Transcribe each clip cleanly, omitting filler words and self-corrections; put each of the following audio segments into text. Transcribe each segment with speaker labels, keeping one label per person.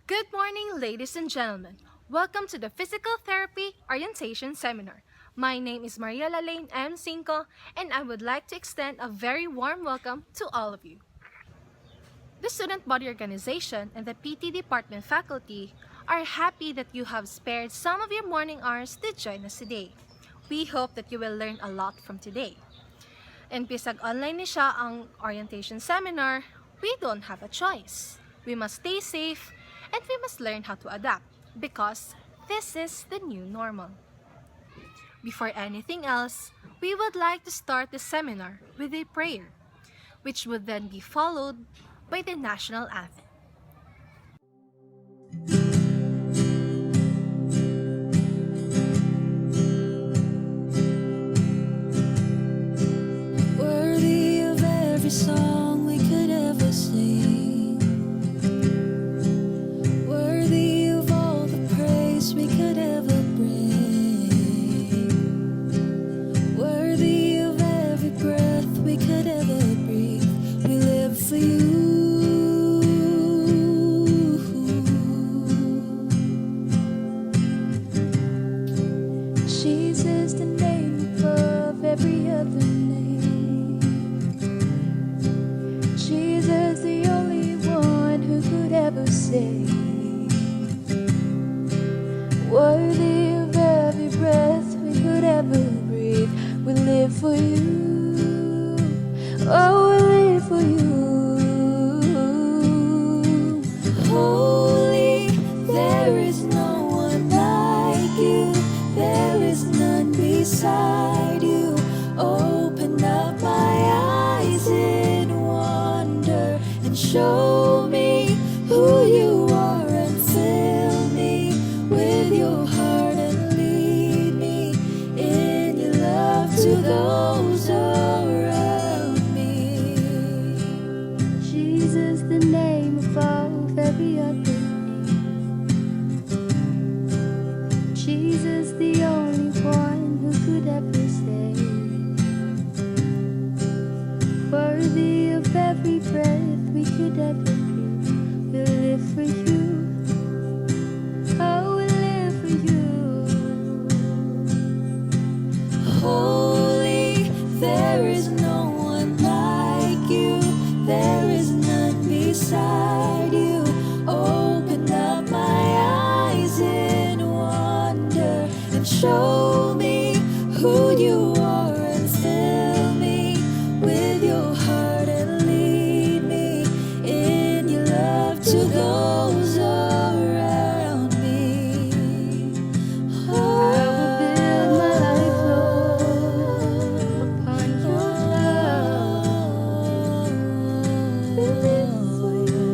Speaker 1: Good morning, ladies and gentlemen. Welcome to the Physical Therapy Orientation Seminar. My name is Maria Lalaine M. Cinco, and I would like to extend a very warm welcome to all of you. The Student Body Organization and the PT Department faculty are happy that you have spared some of your morning hours to join us today. We hope that you will learn a lot from today. And bisag online ni siya ang orientation seminar, we don't have a choice. We must stay safe and we must learn how to adapt because this is the new normal. Before anything else, we would like to start the seminar with a prayer, which would then be followed by the national anthem.
Speaker 2: Worthy of every song we could ever sing, worthy of all the praise we could ever bring, worthy of every breath we could ever breathe. We live for you. Jesus, the name above every other name. Jesus, the only one who could ever save. Worthy of every breath we could ever breathe. We live for you. Oh, we live for you. Holy, there is no one like you. There is none beside you. Open up my eyes in wonder and show me who you are and fill me with your heart and lead me in your love to those around me. Jesus, the name above every other name. Jesus, the only one who could ever save. Worthy of every breath we could ever breathe. We live for you. Oh, we live for you. Holy, there is no one like you. There is none beside you. Open up my eyes in wonder and show me who you are and fill me with your heart and lead me in your love to those around me. I will build my life, Lord, upon your love. We live for you.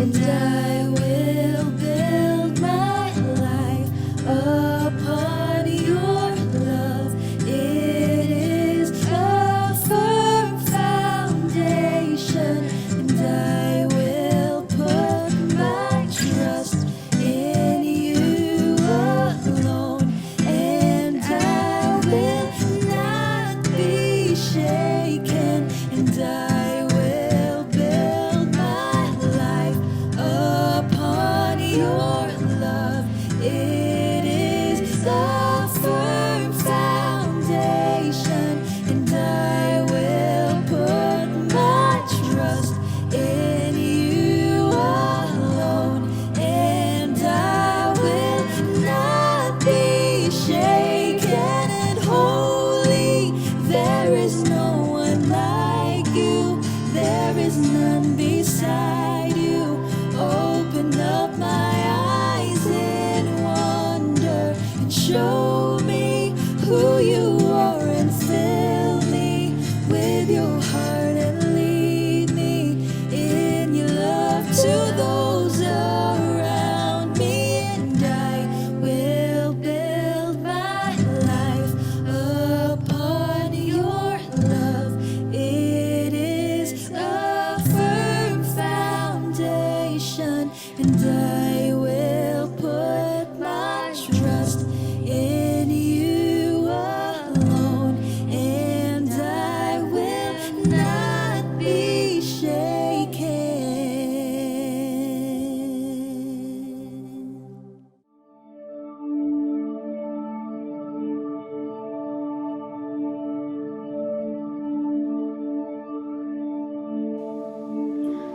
Speaker 2: And I will build my life upon your love. It is a firm foundation, and I will put my trust in you alone, and I will not be shaken, and I will build my life upon your love. It is a firm foundation, and I will put my trust in you alone, and I will not be shaken. And holy, there is no one like you. There is none beside you. Open up my eyes in wonder and show me who you are and fill me with your heart and lead me in your love to those around me. And I will build my life upon your love. It is a firm foundation.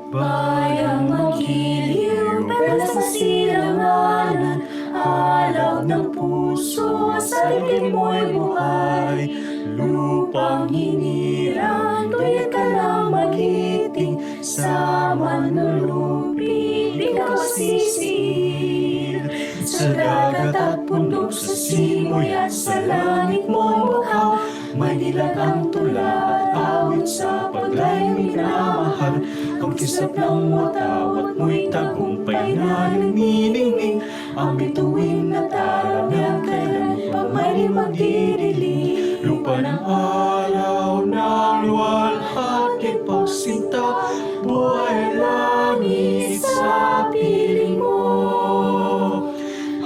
Speaker 2: Bayang magiliw, perlas na silanganan, alab ng puso, sa dibdib mo'y buhay. Lupang hinirang, tuyat ka na magiting, sa manlulupi, di ka masisiil. Sa dagat at bundok, sa simoy at sa langit mo'y bukhaw, may dilag ang tula at awit sa paglayong minamahal. Ang kislap ng watawat mo'y tagumpay na nagniningning, ang bituin na talamnan kailan pa may di magdidilim. Lupa ng araw ng luwalhati pagsinta, buhay langit sa piling mo.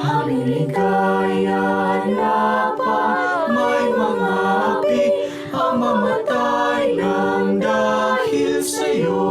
Speaker 2: Aming ligaya dapat may mga api ang mamatay ng dahil sa'yo.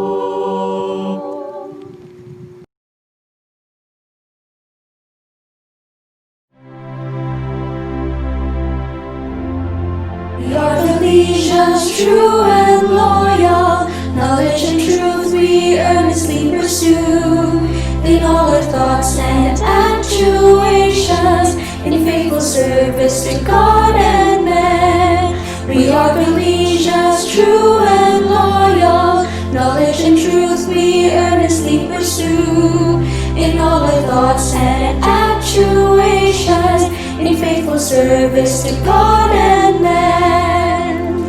Speaker 2: We are the legions, true and loyal. Knowledge and truth we earnestly pursue. In all our thoughts and actuations, in faithful service to God and man. We are the legions, true and loyal. Knowledge and truth we earnestly pursue. In all our thoughts and actuations, in faithful service to God and man.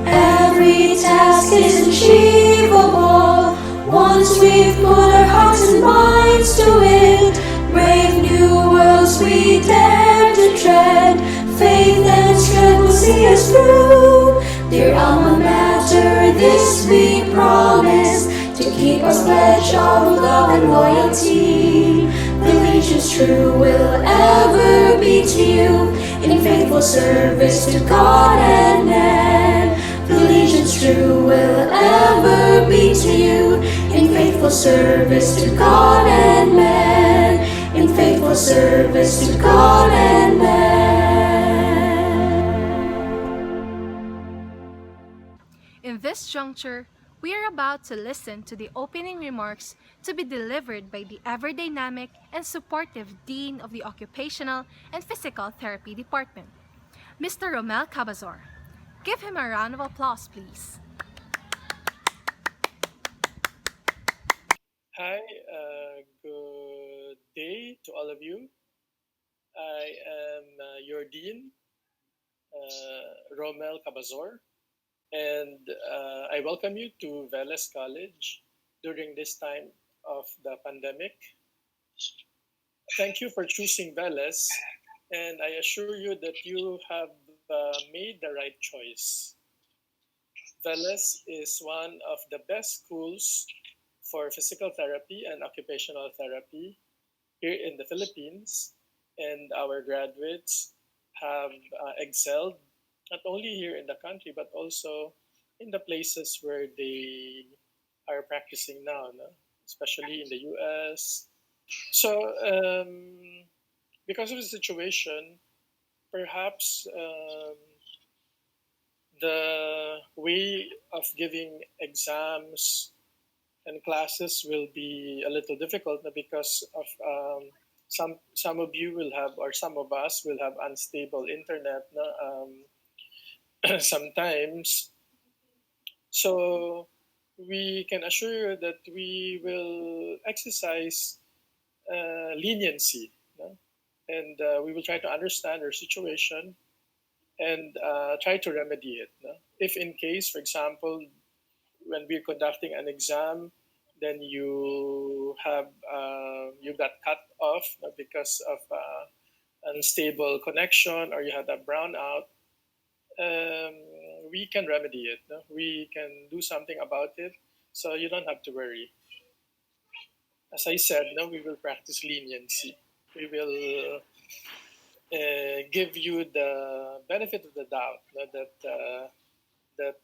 Speaker 2: Every task is achievable once we've put our hearts and minds to it. Brave new worlds we dare to tread. Faith and strength will see us through. Dear alma mater, this we promise, to keep us pledge of love and loyalty. Allegiance true will ever be to you, in faithful service to God and man. Allegiance true will ever be to you, in faithful service to God and man. In faithful service to God and man.
Speaker 1: In this juncture, we are about to listen to the opening remarks to be delivered by the ever dynamic and supportive Dean of the Occupational and Physical Therapy Department, Mr. Romel Cabazor. Give him a round of applause, please.
Speaker 3: Hi, good day to all of you. I am your Dean, Romel Cabazor, and I welcome you to Veles College during this time of the pandemic. Thank you for choosing Veles, and I assure you that you have made the right choice. Veles is one of the best schools for physical therapy and occupational therapy here in the Philippines, and our graduates have excelled not only here in the country but also in the places where they are practicing now, no? Especially in the US. So, because of the situation, perhaps the way of giving exams and classes will be a little difficult because of some of you will have, or some of us will have, unstable internet, no? Sometimes. So we can assure you that we will exercise leniency, no? And we will try to understand your situation and try to remedy it, no? If in case, for example, when we're conducting an exam, then you got cut off because of unstable connection, or you had a brownout. Um, we can remedy it. No? We can do something about it, so you don't have to worry. As I said, no, we will practice leniency. We will give you the benefit of the doubt, no, that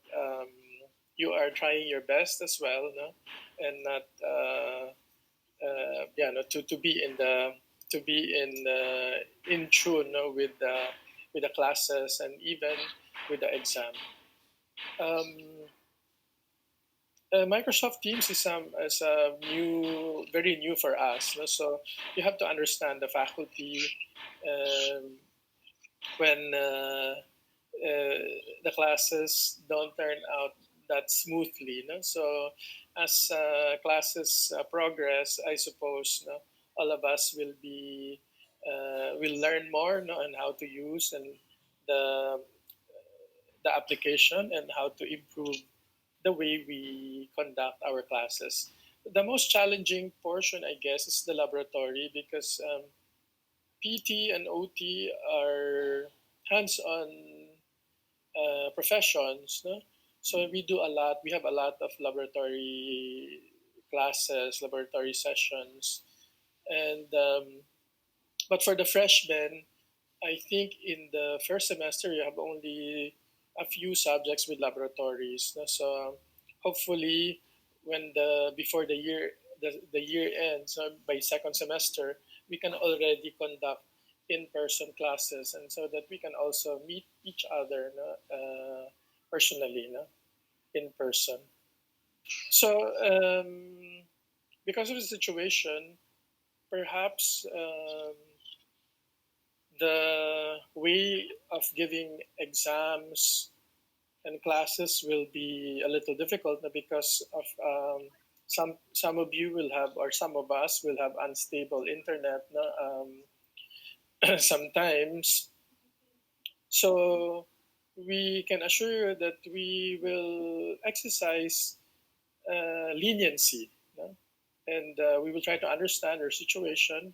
Speaker 3: you are trying your best as well, no? And not yeah, no, to be in the to be in tune, no, with the classes and even with the exam. Um, Microsoft Teams is very new for us. No? So you have to understand the faculty um, when the classes don't turn out that smoothly. No? So as classes progress, I suppose no, all of us will learn more no, on how to use and the the application and how to improve the way we conduct our classes. The most challenging portion, I guess, is the laboratory because PT and OT are hands-on professions. No? So we do a lot. We have a lot of laboratory classes, laboratory sessions, and but for the freshmen, I think in the first semester you have only a few subjects with laboratories. No? So hopefully, when the before the year ends, so by second semester, we can already conduct in-person classes, and so that we can also meet each other no? Personally, no? In person. So because of the situation, perhaps. The way of giving exams and classes will be a little difficult because of some of you will have or some of us will have unstable internet no? Sometimes. So we can assure you that we will exercise leniency no? And we will try to understand your situation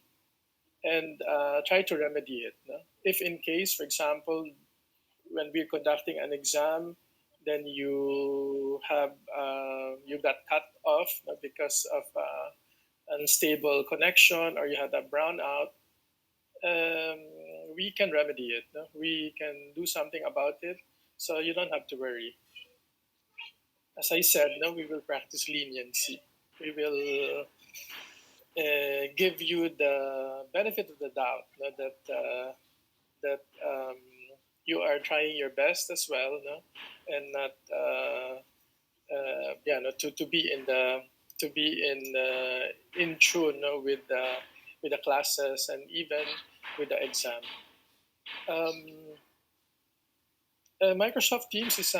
Speaker 3: and try to remedy it. No? If in case, for example, when we're conducting an exam, then you got cut off because of unstable connection or you had a brownout, um, we can remedy it. No? We can do something about it, so you don't have to worry. As I said, no, we will practice leniency. We will give you the benefit of the doubt no? That you are trying your best as well, no? And not yeah, no, to be in the to be in tune no, with the classes and even with the exam. Um, Microsoft Teams is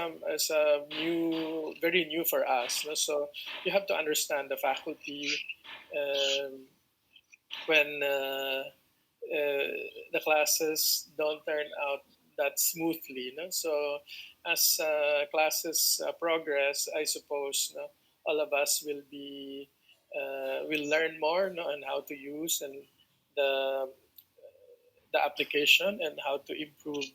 Speaker 3: very new for us. No? So you have to understand the faculty um, when the classes don't turn out that smoothly. No? So as classes progress, I suppose no, all of us will learn more no, on how to use and the the application and how to improve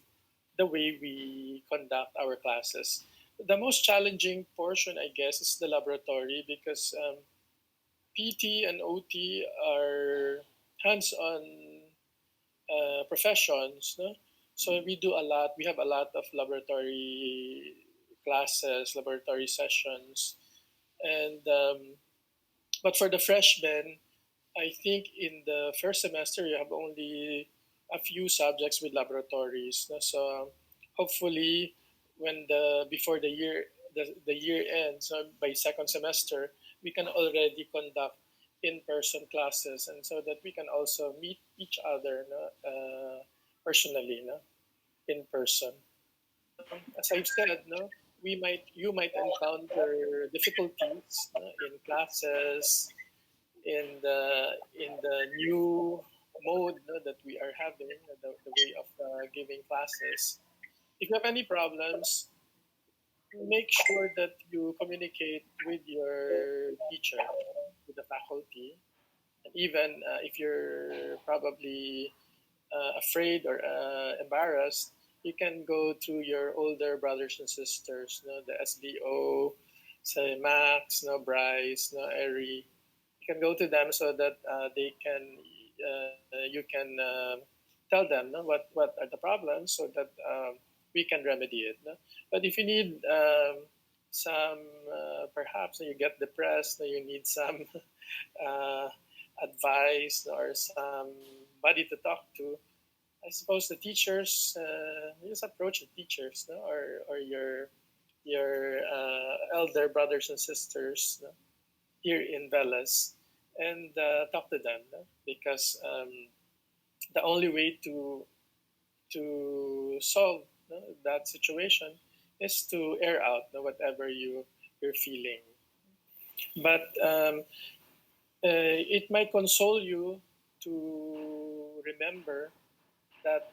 Speaker 3: the way we conduct our classes. The most challenging portion, I guess, is the laboratory because PT and OT are hands-on professions. No? So we do a lot. We have a lot of laboratory classes, laboratory sessions, and but for the freshmen, I think in the first semester you have only a few subjects with laboratories. No? So hopefully, when the before the year ends, so by second semester, we can already conduct in-person classes, and so that we can also meet each other no? Personally, no? In person. As I've said, no, you might encounter difficulties no? In classes, in the new mode no, that we are having, the way of giving classes. If you have any problems, make sure that you communicate with your teacher, with the faculty, and even if you're probably afraid or embarrassed, you can go to your older brothers and sisters, no, the SBO, say Max, no, Bryce, no, Eri. You can go to them so that they can you can tell them no, what are the problems so that we can remedy it. No? But if you need some perhaps you get depressed, you need some uh, advice or somebody to talk to, I suppose the teachers, you just approach the teachers no? Or your your elder brothers and sisters here in Velas and talk to them because the only way to solve that situation is to air out whatever you're feeling. But it might console you to remember that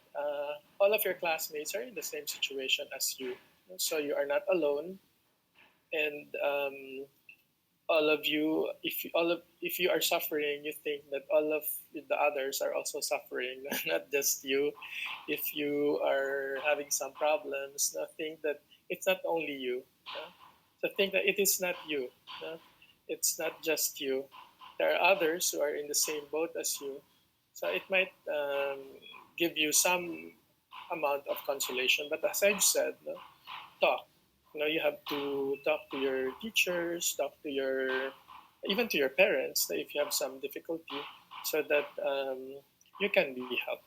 Speaker 3: all of your classmates are in the same situation as you, so you are not alone, and all of you, if you are suffering, you think that all of the others are also suffering, not just you. If you are having some problems, think that it's not only you. So think that it is not you. It's not just you. There are others who are in the same boat as you. So it might give you some amount of consolation. But as I've said, talk. You have to talk to your teachers, talk to your even to your parents if you have some difficulty, so that you can be helped.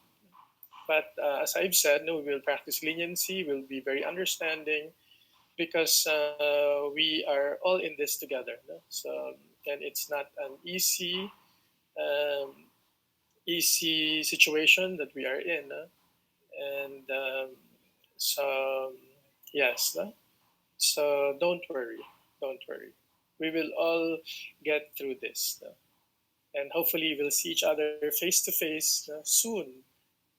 Speaker 3: But as I've said, no, we will practice leniency. We'll be very understanding because we are all in this together. No? So and it's not an um, easy situation that we are in, and so yes. No? So don't worry, don't worry. We will all get through this, and hopefully we'll see each other face to face soon,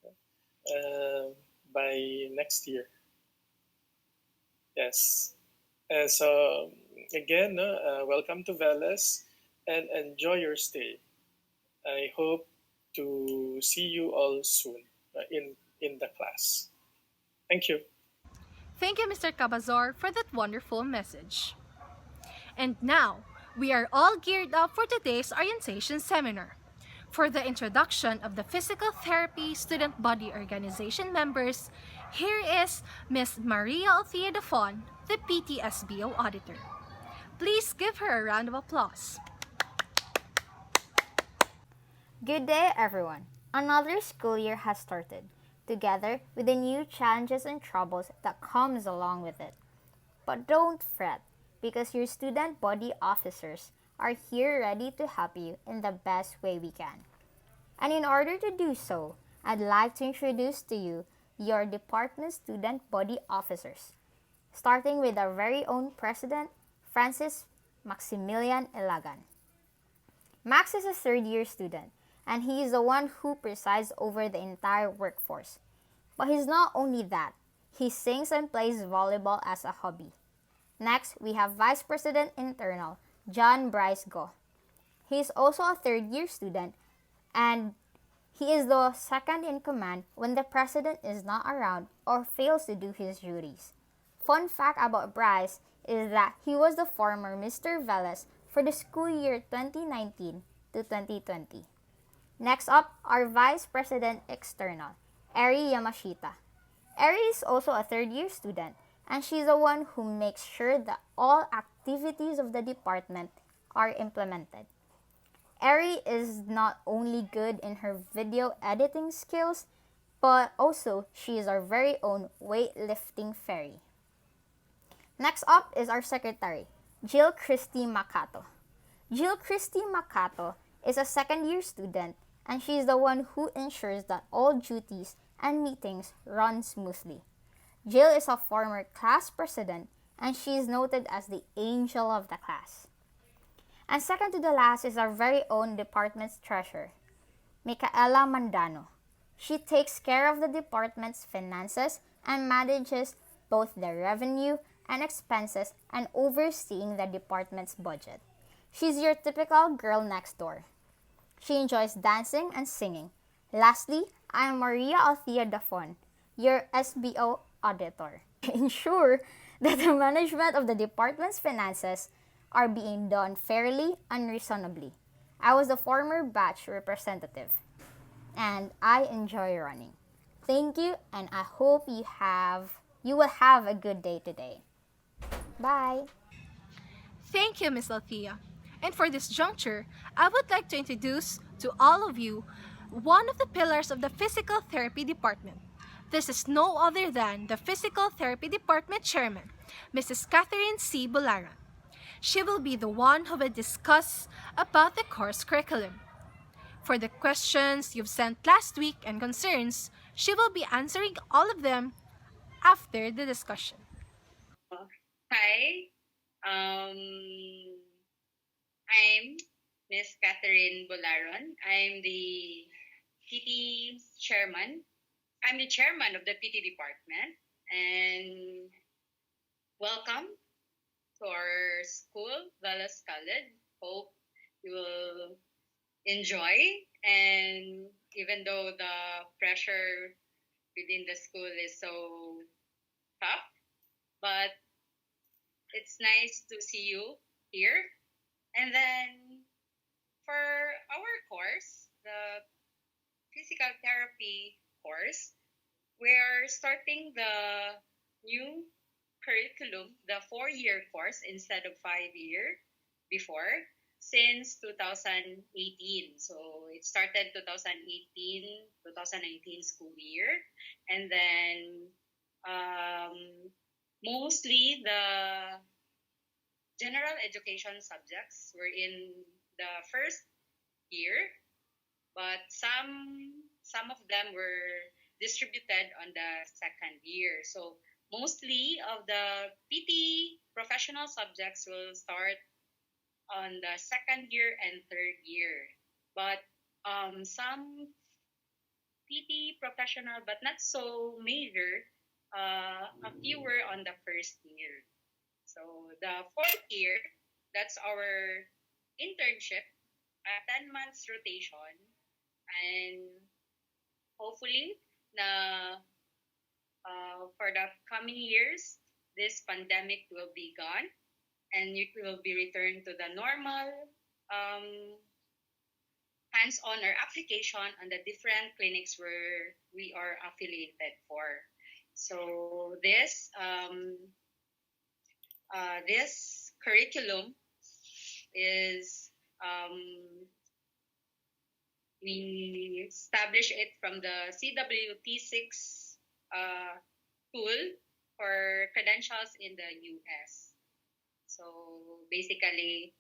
Speaker 3: uh, by next year. Yes. So again, welcome to Veles, and enjoy your stay. I hope to see you all soon in the class. Thank you.
Speaker 1: Thank you, Mr. Cabazor, for that wonderful message. And now, we are all geared up for today's orientation seminar. For the introduction of the Physical Therapy Student Body Organization members, here is Ms. Maria Althea Dafon, the PTSBO Auditor. Please give her a round of applause.
Speaker 4: Good day, everyone. Another school year has started, together with the new challenges and troubles that comes along with it. But don't fret, because your student body officers are here ready to help you in the best way we can. And in order to do so, I'd like to introduce to you your department student body officers, starting with our very own president, Francis Maximilian Ilagan. Max is a third-year student, and he is the one who presides over the entire workforce. But he's not only that, he sings and plays volleyball as a hobby. Next, we have Vice President Internal, John Bryce Go. He is also a third-year student, and he is the second in command when the president is not around or fails to do his duties. Fun fact about Bryce is that he was the former Mr. Veles for the school year 2019 to 2020. Next up, our Vice President External, Eri Yamashita. Eri is also a third-year student, and she's the one who makes sure that all activities of the department are implemented. Eri is not only good in her video editing skills, but also she is our very own weightlifting fairy. Next up is our secretary, Jill Christie Makato. Jill Christie Makato is a second-year student, and she is the one who ensures that all duties and meetings run smoothly. Jill is a former class president, and she is noted as the angel of the class. And second to the last is our very own department's treasurer, Micaela Mandano. She takes care of the department's finances and manages both the revenue and expenses and overseeing the department's budget. She's your typical girl next door. She enjoys dancing and singing. Lastly, I am Maria Althea Dafon, your SBO auditor. Ensure that the management of the department's finances are being done fairly and reasonably. I was the former batch representative, and I enjoy running. Thank you, and I hope you will have a good day today. Bye.
Speaker 1: Thank you, Ms. Althea. And for this juncture, I would like to introduce to all of you one of the pillars of the physical therapy department, This is no other than the Physical Therapy Department Chairman, Mrs. Catherine C. Bularan. She will be the one who will discuss about the course curriculum. For the questions you've sent last week and concerns, she will be answering all of them after the discussion.
Speaker 5: Hi, um, I'm Miss Catherine Bolaron. I'm the PT chairman. I'm the chairman of the PT department, and welcome to our school, Dallas College. Hope you will enjoy. And even though the pressure within the school is so tough, but it's nice to see you here. And then for our course, the physical therapy course, we're starting the new curriculum, the 4-year course instead of 5-year before, since 2018. So it started 2018-2019 school year. And then um, mostly the general education subjects were in the first year, but some of them were distributed on the second year. So mostly of the PT professional subjects will start on the second year and third year. But some PT professional, but not so major, a few were on the first year. So the fourth year, that's our internship, a 10 months rotation, and hopefully na for the coming years, this pandemic will be gone and it will be returned to the normal um, hands-on or application on the different clinics where we are affiliated for. So this curriculum is we established it from the CWT6 tool for credentials in the US. So basically,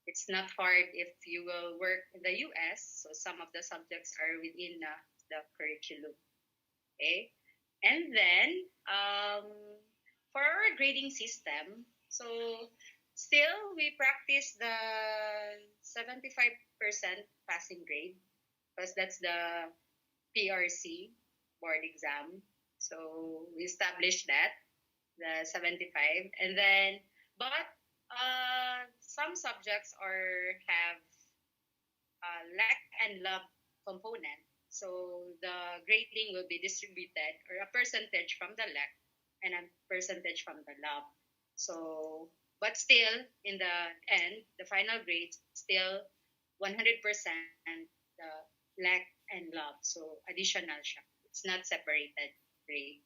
Speaker 5: it's not hard if you will work in the US. So some of the subjects are within the curriculum. Okay. And then for our grading system, so still we practice the 75% passing grade because that's the PRC board exam. So we established that, the 75. And then, but some subjects are have lack and love component. So the grading will be distributed or a percentage from the lack and a percentage from the love. So, but still, in the end, the final grade still 100% the lack and love. So additional siya. It's not separated grade.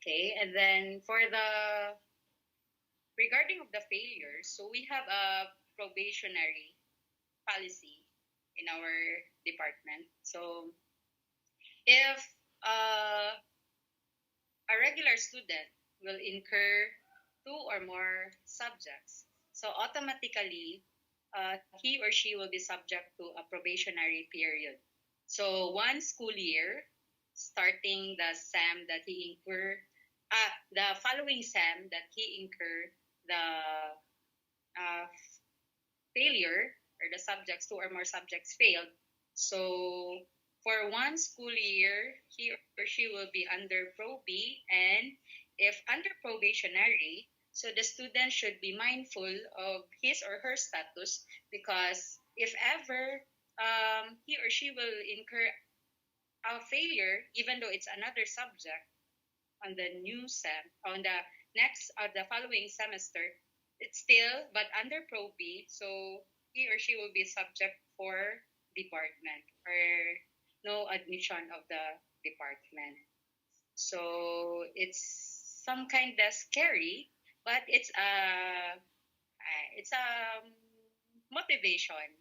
Speaker 5: Okay, and then for the regarding of the failures, so we have a probationary policy in our department. So if uh, a regular student will incur two or more subjects, so automatically he or she will be subject to a probationary period. So one school year, starting the SEM that he incur, the following SEM that he incur the failure or the subjects, two or more subjects failed. So for one school year, he or she will be under proby, and if under probationary, so the student should be mindful of his or her status because if ever he or she will incur a failure, even though it's another subject on the new SEM, on the next, the following semester, it's still, but under Pro B, so he or she will be subject for department or no admission of the department. So it's some kind of scary, but it's a motivation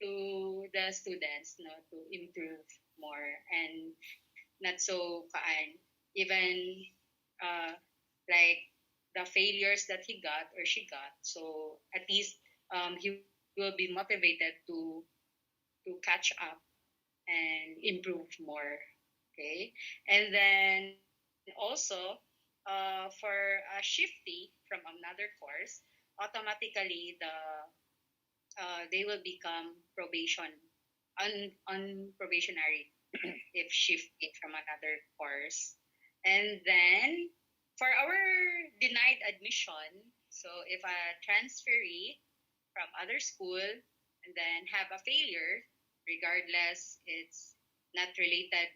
Speaker 5: to the students, to improve more. And not so even uh, like the failures that he got or she got. So at least he will be motivated to catch up and improve more. Okay, and then also for a shiftee from another course, automatically they will become probation on probationary if shifting from another course. And then for our denied admission, so if a transferee from other school and then have a failure, regardless it's not related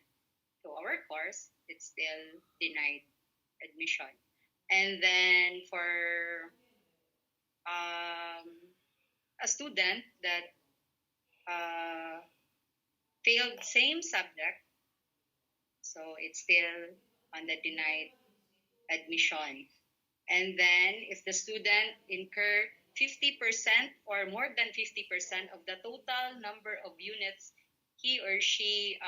Speaker 5: to our course, it's still denied admission. And then for um, a student that uh, failed same subject, so it's still on the denied admission. And then if the student incur 50% or more than 50% of the total number of units he or she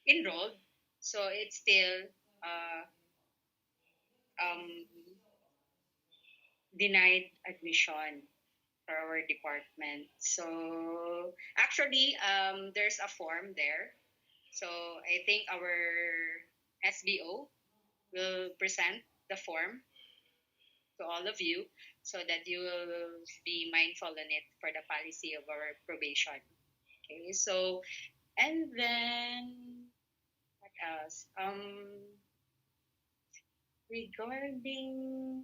Speaker 5: enrolled, so it's still uh, um, denied admission for our department. So actually, there's a form there. So I think our SBO will present the form to all of you so that you will be mindful on it for the policy of our probation. Okay, so and then what else? Regarding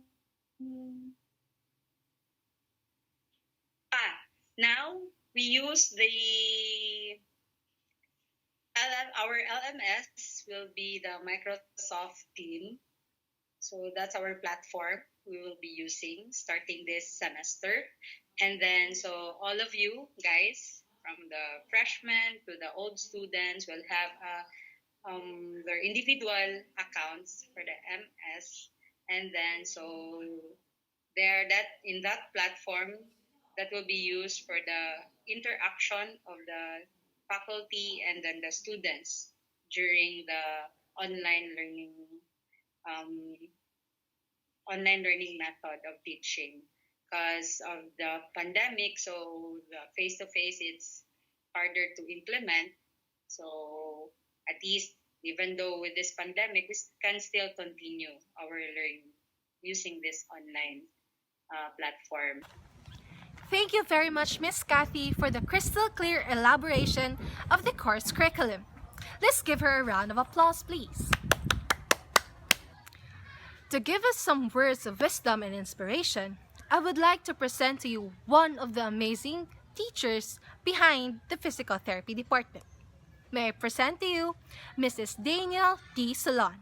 Speaker 5: now we use our LMS will be the Microsoft Team. So that's our platform we will be using starting this semester. And then, so all of you guys, from the freshmen to the old students, will have their individual accounts for the MS. And then, so there, that in that platform, that will be used for the interaction of the faculty and then the students during the online learning um, online learning method of teaching because of the pandemic. So the face to face it's harder to implement. So at least even though with this pandemic, we can still continue our learning using this online platform.
Speaker 1: Thank you very much, Miss Kathy, for the crystal clear elaboration of the course curriculum. Let's give her a round of applause, please. To give us some words of wisdom and inspiration, I would like to present to you one of the amazing teachers behind the physical therapy department. May I present to you Mrs. Daniel D. Solon.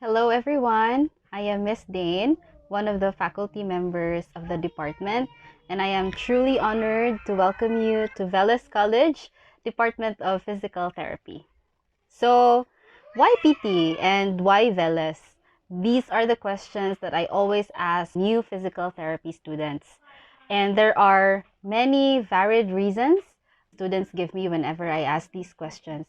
Speaker 6: Hello everyone, I am Miss Dane, one of the faculty members of the department, and I am truly honored to welcome you to Veles College, Department of Physical Therapy. So, why PT and why Veles? These are the questions that I always ask new physical therapy students. And there are many varied reasons students give me whenever I ask these questions.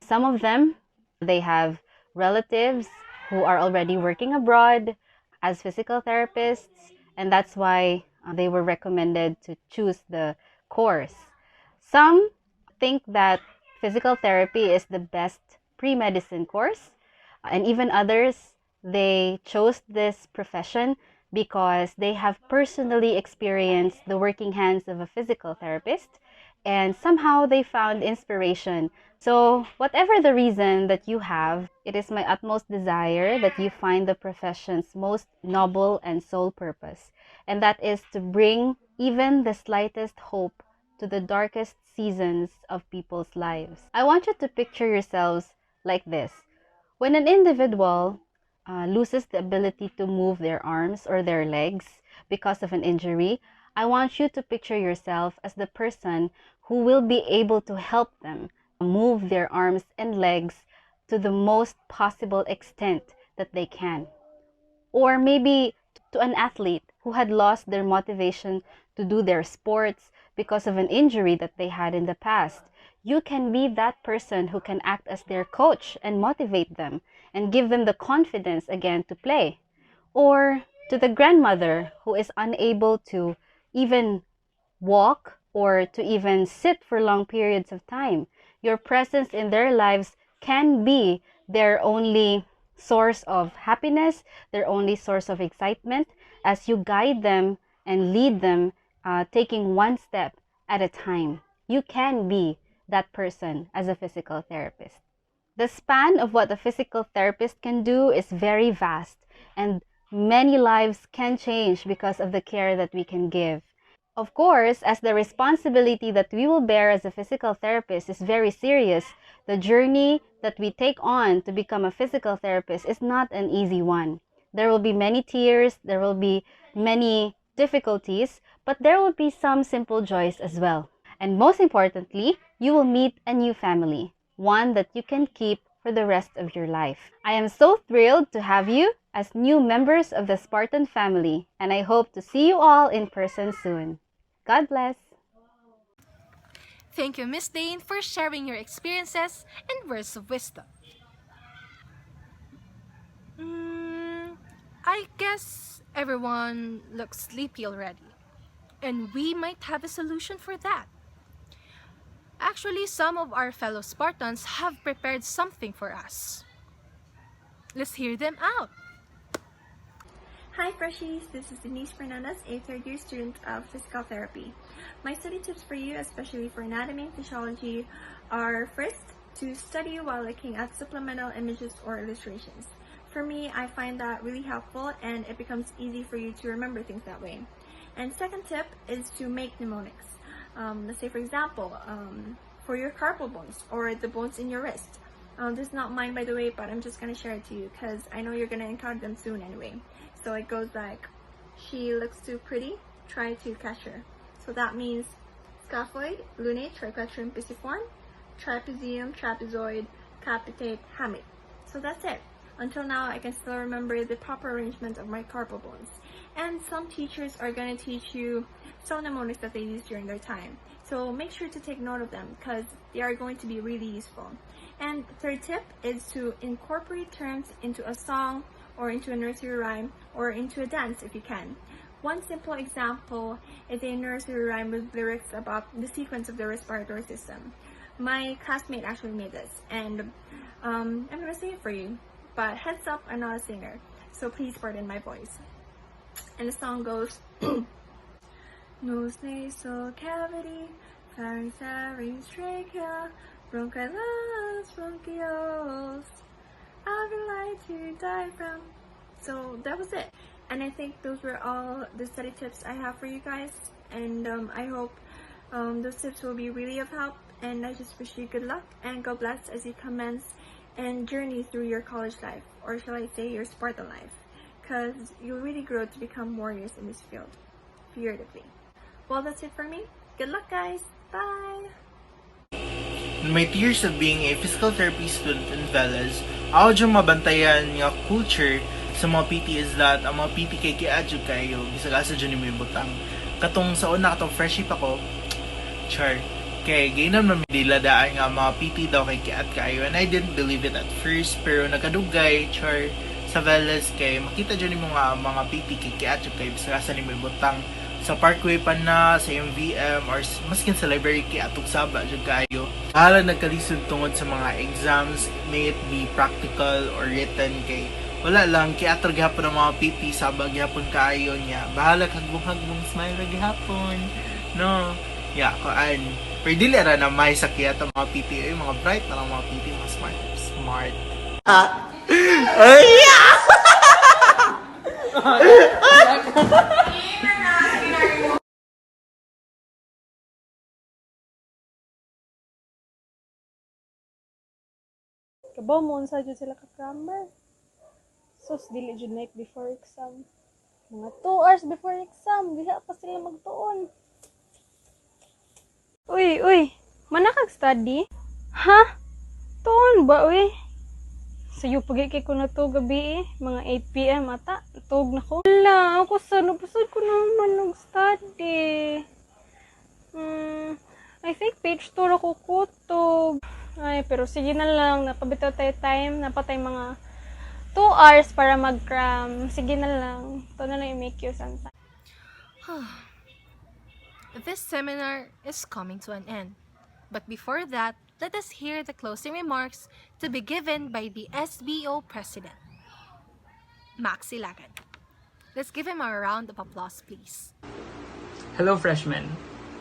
Speaker 6: Some of them, they have relatives who are already working abroad as physical therapists, and that's why they were recommended to choose the course. Some think that physical therapy is the best pre-medicine course, and even others, they chose this profession because they have personally experienced the working hands of a physical therapist and somehow they found inspiration. So, whatever the reason that you have, it is my utmost desire that you find the profession's most noble and sole purpose, and that is to bring even the slightest hope to the darkest seasons of people's lives. I want you to picture yourselves like this. When an individual loses the ability to move their arms or their legs because of an injury, I want you to picture yourself as the person who will be able to help them move their arms and legs to the most possible extent that they can. Or maybe to an athlete who had lost their motivation to do their sports because of an injury that they had in the past. You can be that person who can act as their coach and motivate them and give them the confidence again to play. Or to the grandmother who is unable to even walk or to even sit for long periods of time. Your presence in their lives can be their only source of happiness, their only source of excitement as you guide them and lead them, taking one step at a time. You can be that person as a physical therapist. The span of what a physical therapist can do is very vast, and many lives can change because of the care that we can give. Of course, as the responsibility that we will bear as a physical therapist is very serious, the journey that we take on to become a physical therapist is not an easy one. There will be many tears, there will be many difficulties, but there will be some simple joys as well. And most importantly, you will meet a new family, one that you can keep for the rest of your life. I am so thrilled to have you as new members of the Spartan family, and I hope to see you all in person soon. God bless.
Speaker 1: Thank you, Miss Dane, for sharing your experiences and words of wisdom. I guess everyone looks sleepy already, and we might have a solution for that. Actually, some of our fellow Spartans have prepared something for us. Let's hear them out.
Speaker 7: Hi Freshies, this is Denise Fernandez, a third year student of physical therapy. My study tips for you, especially for anatomy and physiology, are first, to study while looking at supplemental images or illustrations. For me, I find that really helpful and it becomes easy for you to remember things that way. And second tip is to make mnemonics. Let's say for example, for your carpal bones or the bones in your wrist. This is not mine by the way, but I'm just going to share it to you because I know you're going to encounter them soon anyway. So it goes like, she looks too pretty, try to catch her. So that means scaphoid, lunate, triquetrum, pisiform, trapezium, trapezoid, capitate, hamate. So that's it. Until now, I can still remember the proper arrangement of my carpal bones. And some teachers are going to teach you some mnemonics that they use during their time. So make sure to take note of them because they are going to be really useful. And third tip is to incorporate terms into a song or into a nursery rhyme or into a dance if you can. One simple example is a nursery rhyme with lyrics about the sequence of the respiratory system. My classmate actually made this and I'm going to sing it for you. But heads up, I'm not a singer, so please pardon my voice. And the song goes, nose, nasal cavity, pharynx, larynx, trachea, bronchioles, bronchioles, alveoli to diaphragm. So that was it. And I think those were all the study tips I have for you guys. And I hope those tips will be really of help. And I just wish you good luck and God bless as you commence and journey through your college life, or shall I say your Spartan life, because you'll really grow to become warriors in this field, figuratively. Well, that's it for me. Good luck, guys. Bye!
Speaker 8: In my years of being a physical therapy student in Velas, ako dyan mabantayan nga culture sa mga PT is that ang mga PT kay kiadyo kayo, bisagasa dyan yung may butang. Katong sa una katong freshie pa ko, char, kay gainam na midiladaan nga mga PT daw kay kiat kayo, and I didn't believe it at first, pero nakadugay, char, sa Velas kay makita dyan yung mga PT kay kiadyo kayo, bisagasa ni may butang sa Parkway pa na, sa MVM, or maskin sa library kay atog saba dyan kayo. Halang nagkalisod tungod sa mga exams, may it be practical or written kay wala lang, kay atog gihapon ng mga PT, sabag gihapon kayo niya. Bahala hagbong-hagbong smile na gihapon. No? Yeah, kaan. Pero dili ra na may sakit ang mga PT, ay mga bright na lang mga PT, mga smart. Smart. Ay!
Speaker 9: Kabaw mo unsa jud sila ka grammar. Sus dili jud night before exam. Mga 2 hours before exam, diha pa sila magtuon. Uy, mana kag study? Ha? Tuon ba uy? Sayo pagi kay ko na to gabi mga 8 PM ata, tug na ko. Wala, ako sa napasad ko naman nag-study. I think page 2 ra ko kutob. Ay, pero sige na lang, napabitaw tayo time, napatay mga 2 hours para mag-cram. Sige na lang. Ito na lang i-make you sometime.
Speaker 1: This seminar is coming to an end. But before that, let us hear the closing remarks to be given by the SBO President, Maxi Lagan. Let's give him a round of applause, please.
Speaker 10: Hello, freshmen.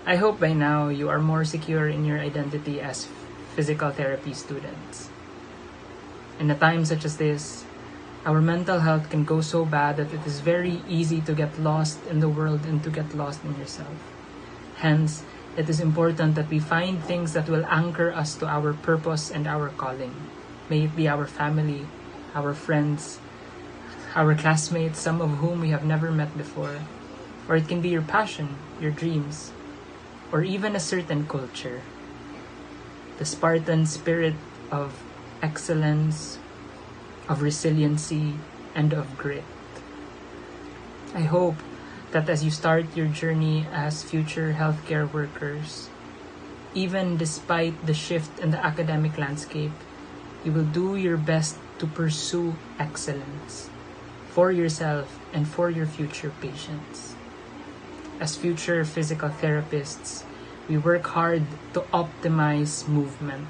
Speaker 10: I hope by now you are more secure in your identity as physical therapy students. In a time such as this, our mental health can go so bad that it is very easy to get lost in the world and to get lost in yourself. Hence, it is important that we find things that will anchor us to our purpose and our calling. May it be our family, our friends, our classmates, some of whom we have never met before. Or it can be your passion, your dreams, or even a certain culture. The Spartan spirit of excellence, of resiliency, and of grit. I hope that as you start your journey as future healthcare workers, even despite the shift in the academic landscape, you will do your best to pursue excellence for yourself and for your future patients. As future physical therapists, we work hard to optimize movement.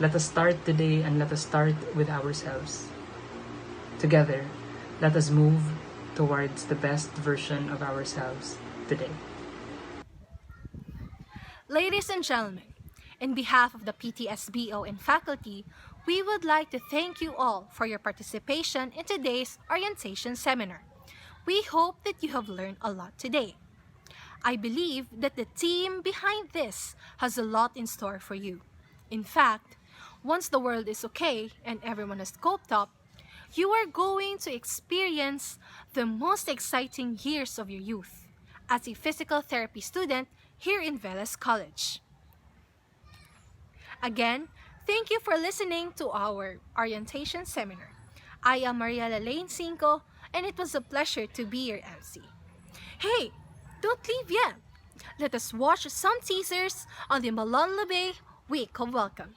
Speaker 10: Let us start today and let us start with ourselves. Together, let us move towards the best version of ourselves today.
Speaker 1: Ladies and gentlemen, in behalf of the PTSBO and faculty, we would like to thank you all for your participation in today's orientation seminar. We hope that you have learned a lot today. I believe that the team behind this has a lot in store for you. In fact, once the world is okay and everyone has coped up, you are going to experience the most exciting years of your youth as a physical therapy student here in Velas College. Again, thank you for listening to our orientation seminar. I am Mariela Lane Cinco, and it was a pleasure to be your MC. Hey, don't leave yet. Let us watch some teasers on the Malon Bay Week of Welcome.